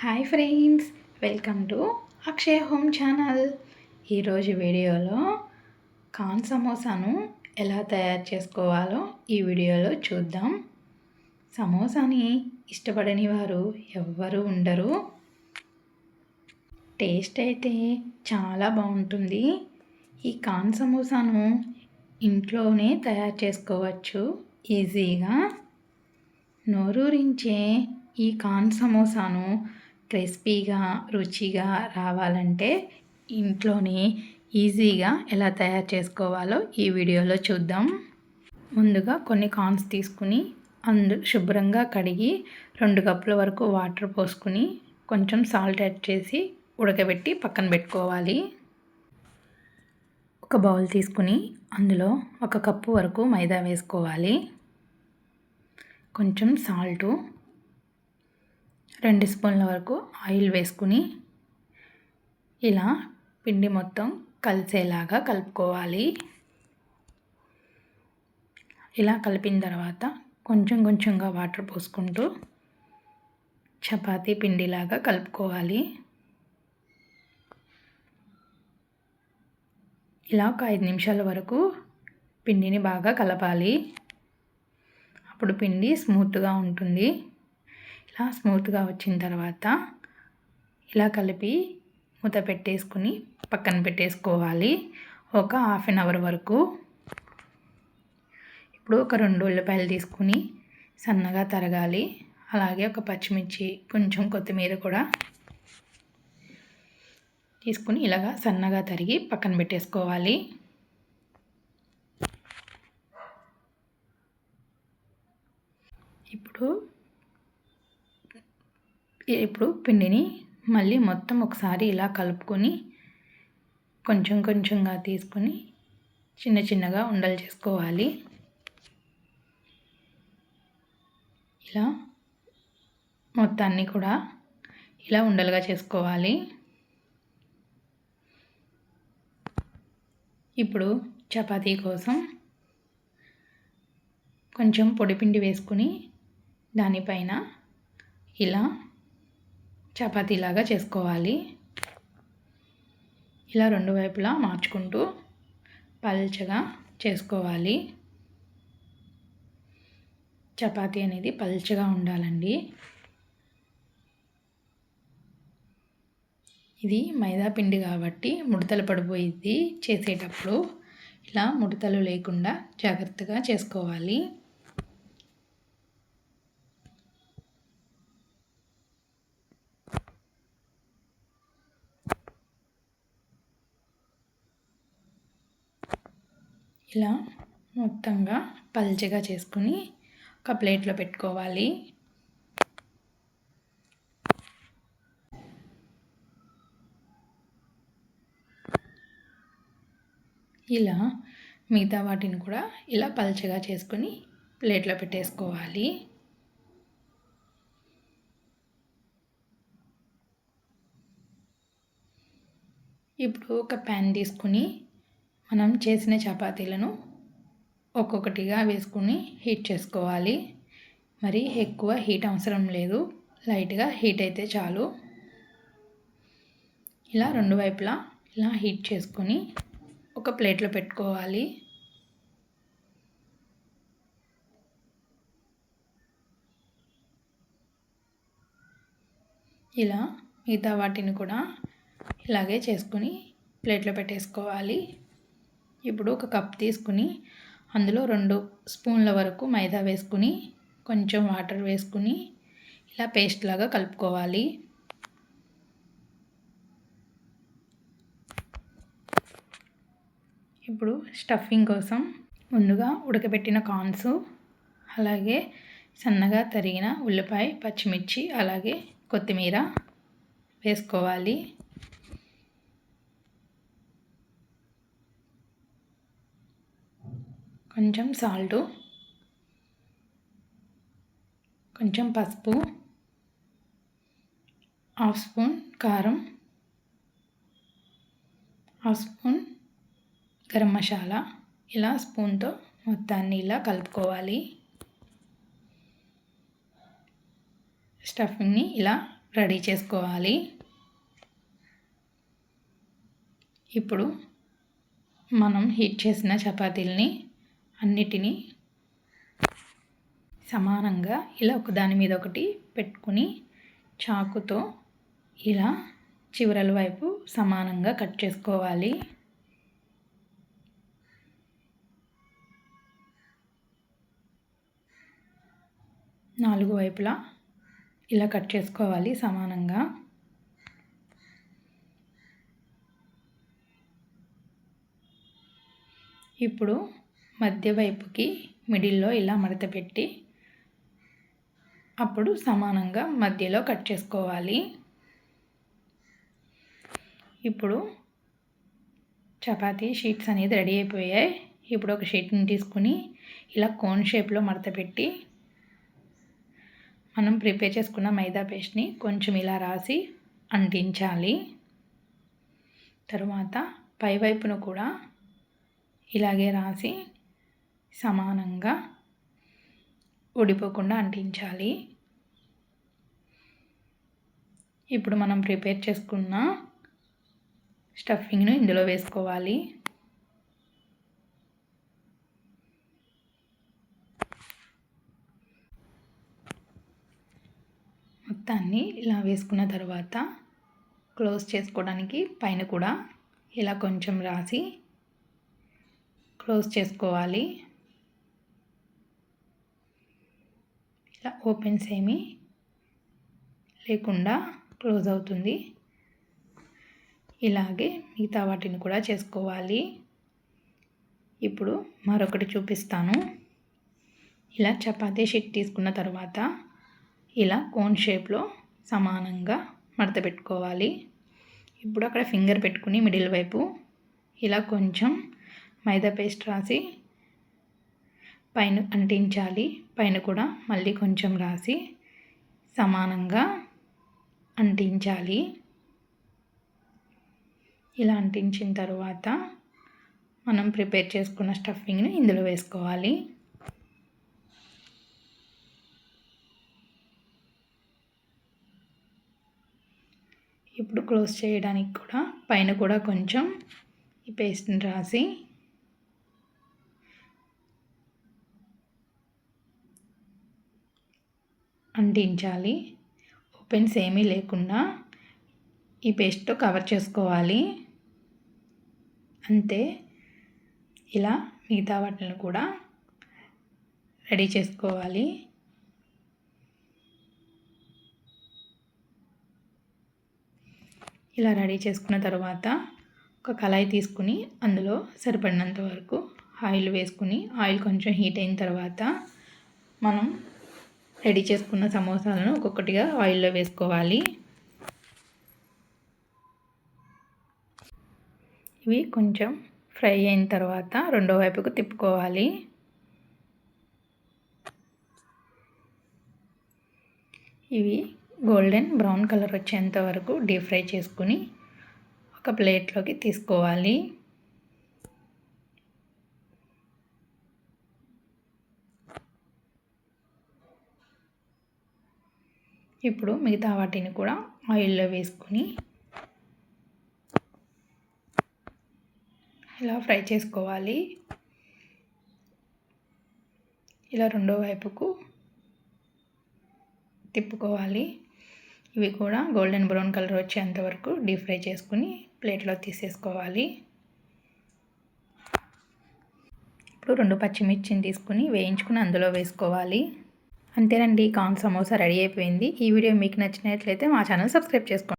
Hi friends, welcome to Akshaya home channel. ఈరోజు వీడియోలో corn సమోసాను ఎలా తయారు చేసుకోవాలో ఈ వీడియోలో చూద్దాం. సమోసాని ఇష్టపడని వారు ఎవ్వరూ ఉండరు. టేస్ట్ అయితే చాలా బాగుంటుంది. ఈ కార్న్ సమోసాను ఇంట్లోనే తయారు చేసుకోవచ్చు ఈజీగా. నోరూరించే ఈ కార్న్ సమోసాను క్రిస్పీగా రుచిగా రావాలంటే ఇంట్లోనే ఈజీగా ఎలా తయారు చేసుకోవాలో ఈ వీడియోలో చూద్దాం. ముందుగా కొన్ని కార్న్స్ తీసుకుని శుభ్రంగా కడిగి 2 కప్పుల వరకు వాటర్ పోసుకుని కొంచెం సాల్ట్ యాడ్ చేసి ఉడకబెట్టి పక్కన పెట్టుకోవాలి. ఒక బౌల్ తీసుకుని అందులో 1 కప్పు వరకు మైదా వేసుకోవాలి. కొంచెం సాల్టు, 2 స్పూన్ల వరకు ఆయిల్ వేసుకుని ఇలా పిండి మొత్తం కలిసేలాగా కలుపుకోవాలి. ఇలా కలిపిన తర్వాత కొంచెం కొంచెంగా వాటర్ పోసుకుంటూ చపాతీ పిండిలాగా కలుపుకోవాలి. ఇలా ఒక 5 నిమిషాల వరకు పిండిని బాగా కలపాలి. అప్పుడు పిండి స్మూత్గా ఉంటుంది. ఇలా స్మూత్గా వచ్చిన తర్వాత ఇలా కలిపి మూత పెట్టేసుకుని పక్కన పెట్టేసుకోవాలి ఒక హాఫ్ అన్ అవర్ వరకు. ఇప్పుడు ఒక 2 ఉల్లిపాయలు తీసుకుని సన్నగా తరగాలి. అలాగే ఒక పచ్చిమిర్చి, కొంచెం కొత్తిమీర కూడా తీసుకుని ఇలాగా సన్నగా తరిగి పక్కన పెట్టేసుకోవాలి. ఇప్పుడు పిండిని మళ్ళీ మొత్తం ఒకసారి ఇలా కలుపుకొని కొంచెం కొంచెంగా తీసుకొని చిన్న చిన్నగా ఉండలు చేసుకోవాలి. ఇలా మొత్తాన్ని కూడా ఇలా ఉండలుగా చేసుకోవాలి. ఇప్పుడు చపాతీ కోసం కొంచెం పొడిపిండి వేసుకుని దానిపైన ఇలా చపాతీలాగా చేసుకోవాలి. ఇలా 2 వైపులా మార్చుకుంటూ పల్చగా చేసుకోవాలి. చపాతీ అనేది పల్చగా ఉండాలండి. ఇది మైదా పిండి కాబట్టి ముడతలు పడిపోయిద్ది చేసేటప్పుడు. ఇలా ముడతలు లేకుండా జాగ్రత్తగా చేసుకోవాలి. ఇలా మొత్తంగా పల్చగా చేసుకుని ఒక ప్లేట్లో పెట్టుకోవాలి. ఇలా మిగతా వాటిని కూడా ఇలా పల్చగా చేసుకుని ప్లేట్లో పెట్టేసుకోవాలి. ఇప్పుడు ఒక ప్యాన్ తీసుకుని మనం చేసిన చపాతీలను ఒక్కొక్కటిగా వేసుకుని హీట్ చేసుకోవాలి. మరి ఎక్కువ హీట్ అవసరం లేదు, లైట్గా హీట్ అయితే చాలు. ఇలా 2 వైపులా ఇలా హీట్ చేసుకొని ఒక ప్లేట్లో పెట్టుకోవాలి. ఇలా మిగతా వాటిని కూడా ఇలాగే చేసుకుని ప్లేట్లో పెట్టేసుకోవాలి. ఇప్పుడు ఒక కప్ తీసుకుని అందులో 2 స్పూన్ల వరకు మైదా వేసుకుని కొంచెం వాటర్ వేసుకుని ఇలా పేస్ట్ లాగా కలుపుకోవాలి. ఇప్పుడు స్టఫింగ్ కోసం ముందుగా ఉడకబెట్టిన కార్న్స్, అలాగే సన్నగా తరిగిన ఉల్లిపాయ, పచ్చిమిర్చి, అలాగే కొత్తిమీర వేసుకోవాలి. కొంచెం సాల్టు, కొంచెం పసుపు, హాఫ్ స్పూన్ కారం, హాఫ్ స్పూన్ గరం మసాలా. ఇలా స్పూన్తో మొత్తాన్ని ఇలా కలుపుకోవాలి. స్టఫింగ్ని ఇలా రెడీ చేసుకోవాలి. ఇప్పుడు మనం హీట్ చేసిన చపాతీలని అన్నిటినీ సమానంగా ఇలా ఒకదాని మీద ఒకటి పెట్టుకుని చాకుతో ఇలా చివరల వైపు సమానంగా కట్ చేసుకోవాలి. నాలుగు వైపులా ఇలా కట్ చేసుకోవాలి సమానంగా. ఇప్పుడు మధ్య వైపుకి మిడిల్లో ఇలా మడత పెట్టి అప్పుడు సమానంగా మధ్యలో కట్ చేసుకోవాలి. ఇప్పుడు చపాతీ షీట్స్ అనేది రెడీ అయిపోయాయి. ఇప్పుడు ఒక షీట్ని తీసుకుని ఇలా కోన్ షేప్లో మడత పెట్టి మనం ప్రిపేర్ చేసుకున్న మైదా పేస్ట్ని కొంచెం ఇలా రాసి అంటించాలి. తరువాత పైవైపును కూడా ఇలాగే రాసి సమానంగా ఊడిపోకుండా అంటించాలి. ఇప్పుడు మనం ప్రిపేర్ చేసుకున్న స్టఫింగ్ను ఇందులో వేసుకోవాలి. మొత్తాన్ని ఇలా వేసుకున్న తర్వాత క్లోజ్ చేసుకోవడానికి పైన కూడా ఇలా కొంచెం రాసి క్లోజ్ చేసుకోవాలి. ఇలా ఓపెన్స్ ఏమీ లేకుండా క్లోజ్ అవుతుంది. ఇలాగే మిగతా వాటిని కూడా చేసుకోవాలి. ఇప్పుడు మరొకటి చూపిస్తాను. ఇలా చపాతీ షీట్ తీసుకున్న తర్వాత ఇలా కోన్ షేప్లో సమానంగా మడత పెట్టుకోవాలి. ఇప్పుడు అక్కడ ఫింగర్ పెట్టుకుని మిడిల్ వైపు ఇలా కొంచెం మైదా పేస్ట్ రాసి పైన అంటించాలి. పైన కూడా మళ్ళీ కొంచెం రాసి సమానంగా అంటించాలి. ఇలా అంటించిన తర్వాత మనం ప్రిపేర్ చేసుకున్న స్టఫింగ్ని ఇందులో వేసుకోవాలి. ఇప్పుడు క్లోజ్ చేయడానికి కూడా పైన కూడా కొంచెం ఈ పేస్ట్ని రాసి అంటించాలి. ఓపెన్స్ ఏమీ లేకుండా ఈ పేస్ట్తో కవర్ చేసుకోవాలి. అంతే. ఇలా మిగతా వాటిని కూడా రెడీ చేసుకోవాలి. ఇలా రెడీ చేసుకున్న తర్వాత ఒక కళాయి తీసుకుని అందులో సరిపడినంత వరకు ఆయిల్ వేసుకుని ఆయిల్ కొంచెం హీట్ అయిన తర్వాత మనం రెడీ చేసుకున్న సమోసాలను ఒక్కొక్కటిగా ఆయిల్లో వేసుకోవాలి. ఇవి కొంచెం ఫ్రై అయిన తర్వాత రెండో వైపుకు తిప్పుకోవాలి. ఇవి గోల్డెన్ బ్రౌన్ కలర్ వచ్చేంత వరకు డీప్ ఫ్రై చేసుకుని ఒక ప్లేట్లోకి తీసుకోవాలి. ఇప్పుడు మిగతా వాటిని కూడా ఆయిల్లో వేసుకొని ఇలా ఫ్రై చేసుకోవాలి. ఇలా రెండో వైపుకు తిప్పుకోవాలి. ఇవి కూడా గోల్డెన్ బ్రౌన్ కలర్ వచ్చేంత వరకు డీప్ ఫ్రై చేసుకుని ప్లేట్లో తీసేసుకోవాలి. ఇప్పుడు 2 పచ్చిమిర్చిని తీసుకుని వేయించుకుని అందులో వేసుకోవాలి. అంతేనండి, కార్న్ సమోసా రెడీ అయిపోయింది. ఈ వీడియో మీకు నచ్చినట్లయితే మా ఛానల్ సబ్స్క్రైబ్ చేసుకోండి.